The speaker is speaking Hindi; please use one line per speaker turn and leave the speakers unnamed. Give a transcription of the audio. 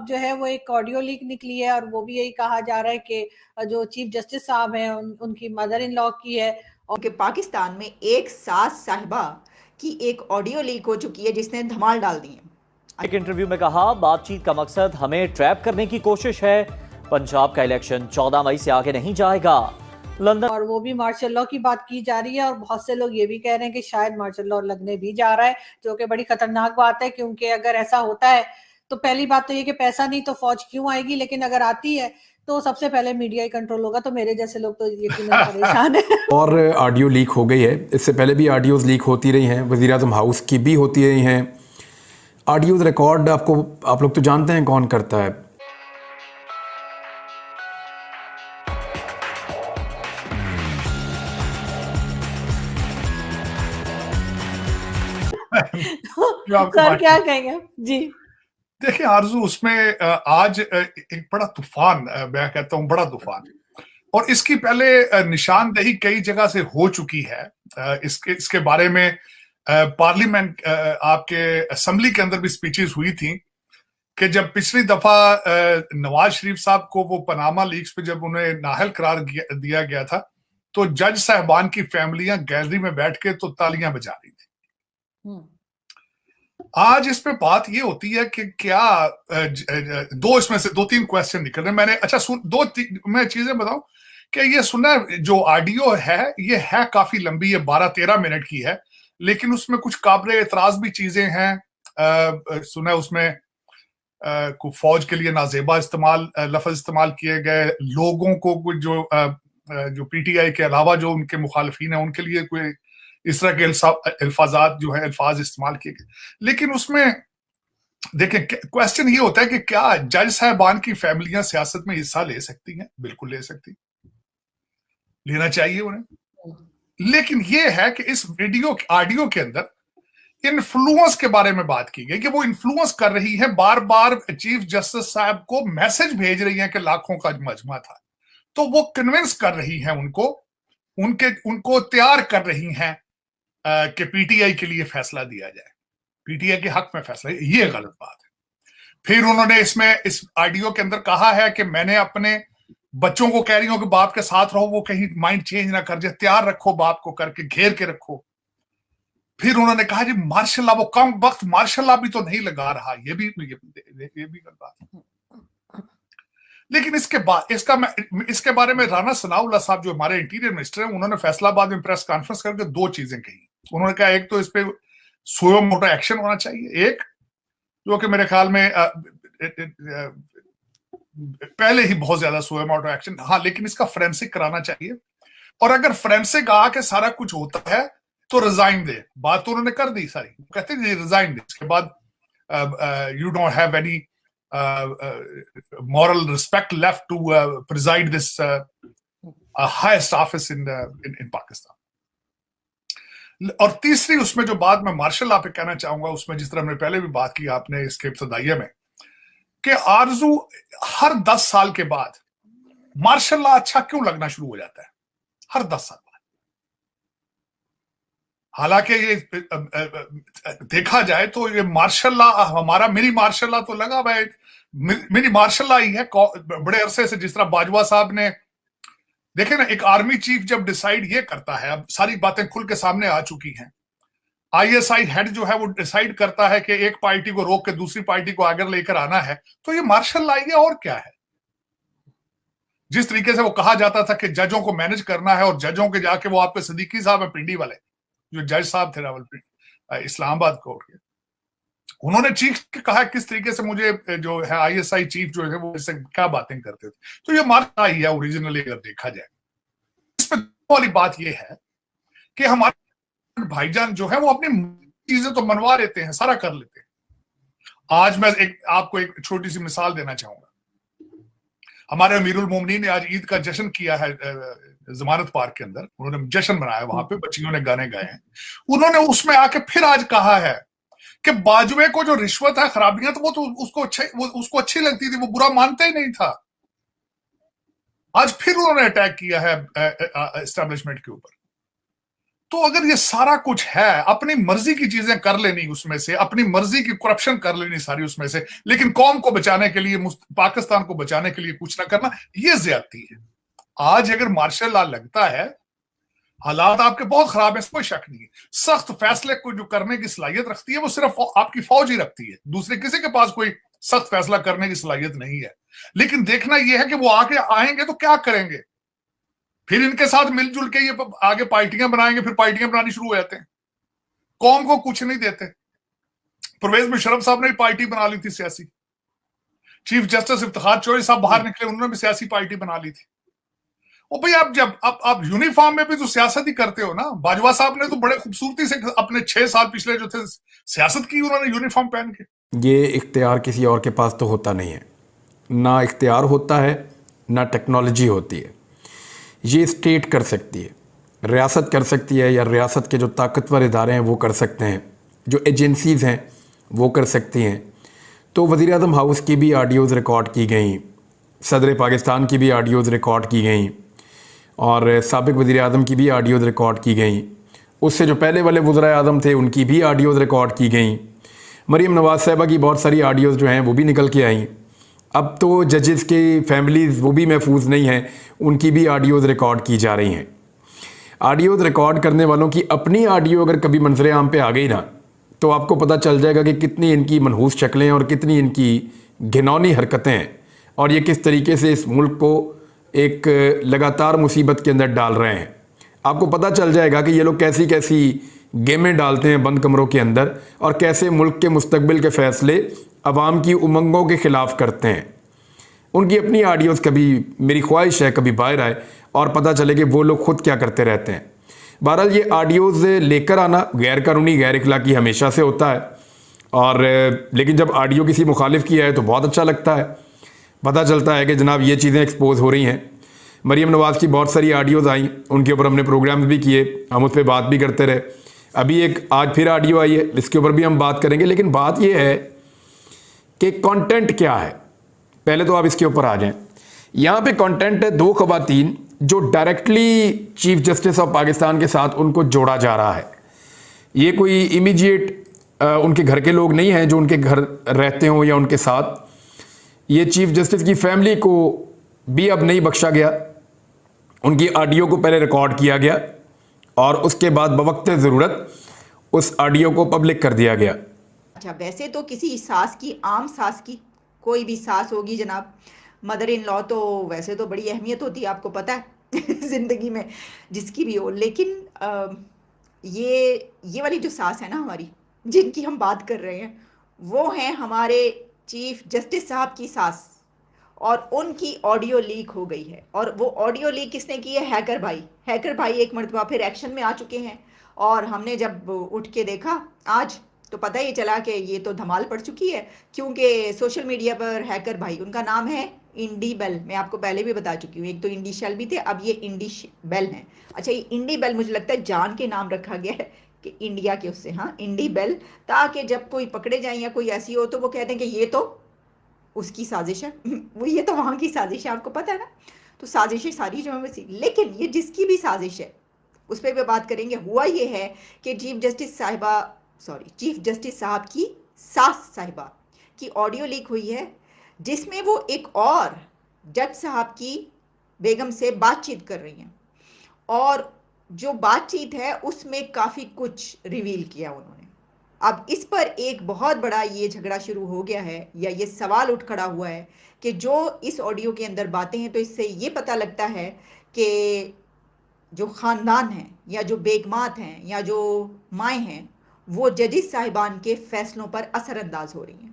जो है वो एक ऑडियो लीक निकली है और वो भी यही कहा जा रहा है कि जो चीफ जस्टिस साहब हैं उनकी मदर इन लॉ की है।
और कि पाकिस्तान में एक सास साहिबा की एक ऑडियो लीक हो चुकी है जिसने धमाल डाल दी है।
एक इंटरव्यू में कहा, बातचीत का मकसद हमें ट्रैप करने की कोशिश है। पंजाब का इलेक्शन 14 मई से आगे नहीं जाएगा। लंदन
और वो भी मार्शल लॉ की बात की जा रही है और बहुत से लोग ये भी कह रहे हैं कि शायद मार्शल लॉ लगने भी जा रहा है, जो कि बड़ी खतरनाक बात है, क्योंकि अगर ऐसा होता है तो पहली बात तो ये कि पैसा नहीं तो फौज क्यों आएगी, लेकिन अगर आती है तो सबसे पहले मीडिया ही कंट्रोल होगा। तो मेरे जैसे लोग तो यकीनन परेशान है।
और ऑडियो लीक हो गई है, इससे पहले भी ऑडियोज लीक होती रही हैं, वज़ीर-ए-आज़म हाउस की भी होती रही हैं। ऑडियोज रिकॉर्ड आप लोग तो जानते हैं कौन करता है।
सर क्या कहेंगे जी?
देखिए आरजू, उसमें आज एक बड़ा तूफान, मैं कहता हूं बड़ा तूफान, और इसकी पहले निशानदेही कई जगह से हो चुकी है। इसके बारे में पार्लियामेंट, आपके असेंबली के अंदर भी स्पीचेस हुई थी कि जब पिछली दफा नवाज शरीफ साहब को वो पनामा लीक्स पे जब उन्हें नाअहल करार दिया गया था, तो जज साहबान की फैमिलियां गैलरी में बैठ के तो तालियां बजा रही थी। आज इस पे बात ये होती है कि क्या इसमें से दो तीन क्वेश्चन निकल रहे। मैंने मैं चीजें बताऊं कि ये सुना, जो ऑडियो है ये है काफी लंबी है, 12-13 मिनट की है, लेकिन उसमें कुछ काबिल एतराज भी चीजें हैं। सुना उसमें फौज के लिए नाजेबा लफ्ज इस्तेमाल किए गए, लोगों को कुछ जो पीटीआई के अलावा जो उनके मुखालिफिन है उनके लिए कोई इस तरह के अल्फाज इस्तेमाल किए गए। लेकिन उसमें देखें, क्वेश्चन ये होता है कि क्या जज साहबान की फैमिलियां सियासत में हिस्सा ले सकती हैं? बिल्कुल ले सकती, लेना चाहिए उन्हें। लेकिन ये है कि इस ऑडियो के अंदर इन्फ्लुएंस के बारे में बात की गई कि वो इन्फ्लुएंस कर रही है, बार बार चीफ जस्टिस साहब को मैसेज भेज रही है कि लाखों का मजमा था, तो वो कन्विंस कर रही है उनको तैयार कर रही हैं कि पीटीआई के लिए फैसला दिया जाए, पीटीआई के हक में फैसला। ये गलत बात है। फिर उन्होंने इस ऑडियो के अंदर कहा है कि मैंने अपने बच्चों को कह रही हूं कि बाप के साथ रहो, वो कहीं माइंड चेंज ना कर जाए, तैयार रखो बाप को, करके घेर के रखो। फिर उन्होंने कहा जी मार्शल लॉ, वो कम वक्त मार्शल लॉ भी तो नहीं लगा रहा, ये भी गलत बात है। लेकिन इसके बारे में राना सनाउल्लाह साहब जो हमारे इंटीरियर मिनिस्टर हैं, उन्होंने फैसलाबाद में प्रेस कॉन्फ्रेंस करके दो चीजें कही। उन्होंने कहा एक तो इस पे सुओ मोटो एक्शन होना चाहिए, एक जो कि मेरे ख्याल में पहले ही बहुत ज्यादा सुओ मोटो एक्शन, हाँ, लेकिन इसका फोरेंसिक कराना चाहिए। और अगर फोरेंसिक आके सारा कुछ होता है तो रिजाइन दे। बात तो उन्होंने कर दी सारी, कहते हैं रिजाइन दे, इसके बाद you don't have any moral respect left to preside this highest office in Pakistan. और तीसरी उसमें जो बात मैं मार्शल लॉ पे कहना चाहूंगा, उसमें जिस तरह हमने पहले भी बात की आपने इसके इब्तदाइया में, कि आरजू हर 10 साल के बाद मार्शल लॉ अच्छा क्यों लगना शुरू हो जाता है? हर 10 साल बाद। हालांकि ये देखा जाए तो ये मार्शल लॉ मेरी मार्शल लॉ तो लगा भाई, मेरी मार्शल लॉ ही है बड़े अरसे से। जिस तरह बाजवा साहब ने, देखे ना, एक आर्मी चीफ जब डिसाइड ये करता है, अब सारी बातें खुल के सामने आ चुकी हैं, आईएसआई हेड जो है वो डिसाइड करता है कि एक पार्टी को रोक के दूसरी पार्टी को आगे लेकर आना है, तो ये मार्शल लॉ है और क्या है। जिस तरीके से वो कहा जाता था कि जजों को मैनेज करना है, और जजों के जाके वो आपके सदीकी साहब है पिंडी वाले, जो जज साहब थे रावलपिंडी इस्लामाबाद कोर्ट के, उन्होंने चीफ कहा किस तरीके से मुझे जो है आईएसआई चीफ जो है वो इससे क्या बातें करते थे। तो ये मार्शल ही है ओरिजिनली अगर देखा जाए। इसमें वाली बात ये है कि हमारे भाईजान जो है वो अपनी चीजें तो मनवा लेते हैं, सारा कर लेते हैं। आज मैं आपको एक छोटी सी मिसाल देना चाहूंगा। हमारे अमीरुल मोमिनीन ने आज ईद का जश्न किया है जमानत पार्क के अंदर, उन्होंने जश्न मनाया, वहां पे बच्चियों ने गाने गाए हैं। उन्होंने उसमें आके फिर आज कहा है कि बाजवे को जो रिश्वत है, खराबियां, तो वो तो उसको अच्छी लगती थी, वो बुरा मानता ही नहीं था। आज फिर उन्होंने अटैक किया है एस्टेब्लिशमेंट के ऊपर। तो अगर ये सारा कुछ है, अपनी मर्जी की चीजें कर लेनी उसमें से, अपनी मर्जी की करप्शन कर लेनी सारी उसमें से, लेकिन कौम को बचाने के लिए, पाकिस्तान को बचाने के लिए कुछ ना करना, ये ज्यादती है। आज अगर मार्शल लॉ लगता है, हालात आपके बहुत खराब है, कोई शक नहीं है। सख्त फैसले को जो करने की सलाहियत रखती है वो सिर्फ आपकी फौज ही रखती है, दूसरे किसी के पास कोई सख्त फैसला करने की सलाहियत नहीं है। लेकिन देखना यह है कि वो आके आएंगे तो क्या करेंगे, फिर इनके साथ मिलजुल के ये आगे पार्टियां बनाएंगे, फिर पार्टियां बनानी शुरू हो जाते हैं, कौम को कुछ नहीं देते। परवेज मुशर्रफ साहब ने भी पार्टी बना ली थी सियासी, चीफ जस्टिस इफ्तिखार चौधरी साहब बाहर निकले, उन्होंने भी सियासी पार्टी बना ली थी। ओ भाई, आप जब आप यूनिफॉर्म में भी तो सियासत ही करते हो ना। बाजवा साहब ने तो बड़े खूबसूरती से अपने 6 साल पिछले जो थे सियासत की उन्होंने यूनिफॉर्म पहन के।
ये इख्तियार किसी और के पास तो होता नहीं है, ना इख्तियार होता है, ना टेक्नोलॉजी होती है। ये स्टेट कर सकती है, रियासत कर सकती है, या रियासत के जो ताकतवर इदारे हैं वो कर सकते हैं, जो एजेंसीज़ हैं वो कर सकती हैं। तो वज़ीर आज़म हाउस की भी ऑडियोज़ रिकॉर्ड की गई, सदर पाकिस्तान की भी ऑडियोज़ रिकॉर्ड की गई, और साबिक़ वज़ीर आज़म की भी ऑडियोज़ रिकॉर्ड की गई। उससे जो पहले वाले वज़ीर आज़म थे उनकी भी ऑडियोज़ रिकॉर्ड की गई। मरीम नवाज़ साहिबा की बहुत सारी ऑडियोज़ जो हैं वो भी निकल के आई। अब तो जजेस की फैमिलीज़ वो भी महफूज नहीं हैं, उनकी भी ऑडियोज़ रिकॉर्ड की जा रही हैं। ऑडियोज़ रिकॉर्ड करने वालों की अपनी ऑडियो अगर कभी मंजर आम पे आ गई ना, तो आपको पता चल जाएगा कि कितनी इनकी मनहूस शक्लें और कितनी इनकी घिनौनी हरकतें हैं, और ये किस तरीके से इस मुल्क को एक लगातार मुसीबत के अंदर डाल रहे हैं। आपको पता चल जाएगा कि ये लोग कैसी कैसी गेमें डालते हैं बंद कमरों के अंदर, और कैसे मुल्क के मुस्तकबिल के फ़ैसले अवाम की उमंगों के ख़िलाफ़ करते हैं। उनकी अपनी ऑडियोज़ कभी, मेरी ख्वाहिश है कभी बाहर आए और पता चले कि वो लोग ख़ुद क्या करते रहते हैं। बहरहाल ये ऑडियोज़ लेकर आना गैर कानूनी, गैर इखलाकी हमेशा से होता है, और लेकिन जब ऑडियो किसी मुखालिफ की है तो बहुत अच्छा लगता है। पता चलता है कि जनाब ये चीज़ें एक्सपोज हो रही हैं। मरीम नवाज़ की बहुत सारी ऑडियोज़ आई, उनके ऊपर हमने प्रोग्राम्स भी किए, हम उस पर बात भी करते रहे। अभी एक आज फिर ऑडियो आई है, इसके ऊपर भी हम बात करेंगे। लेकिन बात यह है कि कंटेंट क्या है, पहले तो आप इसके ऊपर आ जाएं। यहाँ पे कंटेंट है 2 ख़वातीन जो directly chief justice of Pakistan के साथ उनको जोड़ा जा रहा है। ये कोई इमीडिएट उनके घर के लोग नहीं हैं जो उनके घर रहते हों या उनके साथ। ये चीफ जस्टिस की फैमिली को भी अब नहीं बख्शा गया, उनकी ऑडियो को पहले रिकॉर्ड किया गया और उसके बाद बवक्ते ज़रूरत उस ऑडियो को पब्लिक कर दिया गया।
अच्छा, वैसे तो किसी सास की, आम सास की, कोई भी सास होगी जनाब, मदर इन लॉ तो वैसे तो बड़ी अहमियत होती है, आपको पता है ज़िंदगी में जिसकी भी हो। लेकिन ये वाली जो सास है ना हमारी, जिनकी हम बात कर रहे हैं, वो हैं हमारे चीफ जस्टिस साहब की सास, और उनकी ऑडियो लीक हो गई है। और वो ऑडियो लीक किसने की है? हैकर भाई। हैकर भाई एक मरतबा फिर एक्शन में आ चुके हैं, और हमने जब उठ के देखा आज तो पता ही चला कि ये तो धमाल पड़ चुकी है, क्योंकि सोशल मीडिया पर हैकर भाई, उनका नाम है इंडी बेल। मैं आपको पहले भी बता चुकी हूँ, एक तो इंडी शेल भी थे, अब ये इंडी बेल हैं। अच्छा, ये इंडी बेल मुझे लगता है जान के नाम रखा गया है कि इंडिया के उससे, हाँ, इंडी बेल, ताकि जब कोई पकड़े जाए या कोई ऐसी हो तो वो कहते हैं कि ये तो उसकी साजिश है, वो ये तो वहाँ की साजिश है, आपको पता है ना। तो साजिशें सारी जो है वैसी, लेकिन ये जिसकी भी साजिश है उस पर भी बात करेंगे। हुआ ये है कि चीफ जस्टिस साहब की सास साहिबा की ऑडियो लीक हुई है, जिसमें वो एक और जज साहब की बेगम से बातचीत कर रही हैं, और जो बातचीत है उसमें काफ़ी कुछ रिवील किया उन्होंने। अब इस पर एक बहुत बड़ा ये झगड़ा शुरू हो गया है, या ये सवाल उठ खड़ा हुआ है कि जो इस ऑडियो के अंदर बातें हैं, तो इससे ये पता लगता है कि जो ख़ानदान हैं, या जो बेगमात हैं, या जो माएँ हैं, वो जजिस साहिबान के फ़ैसलों पर असरअंदाज हो रही हैं।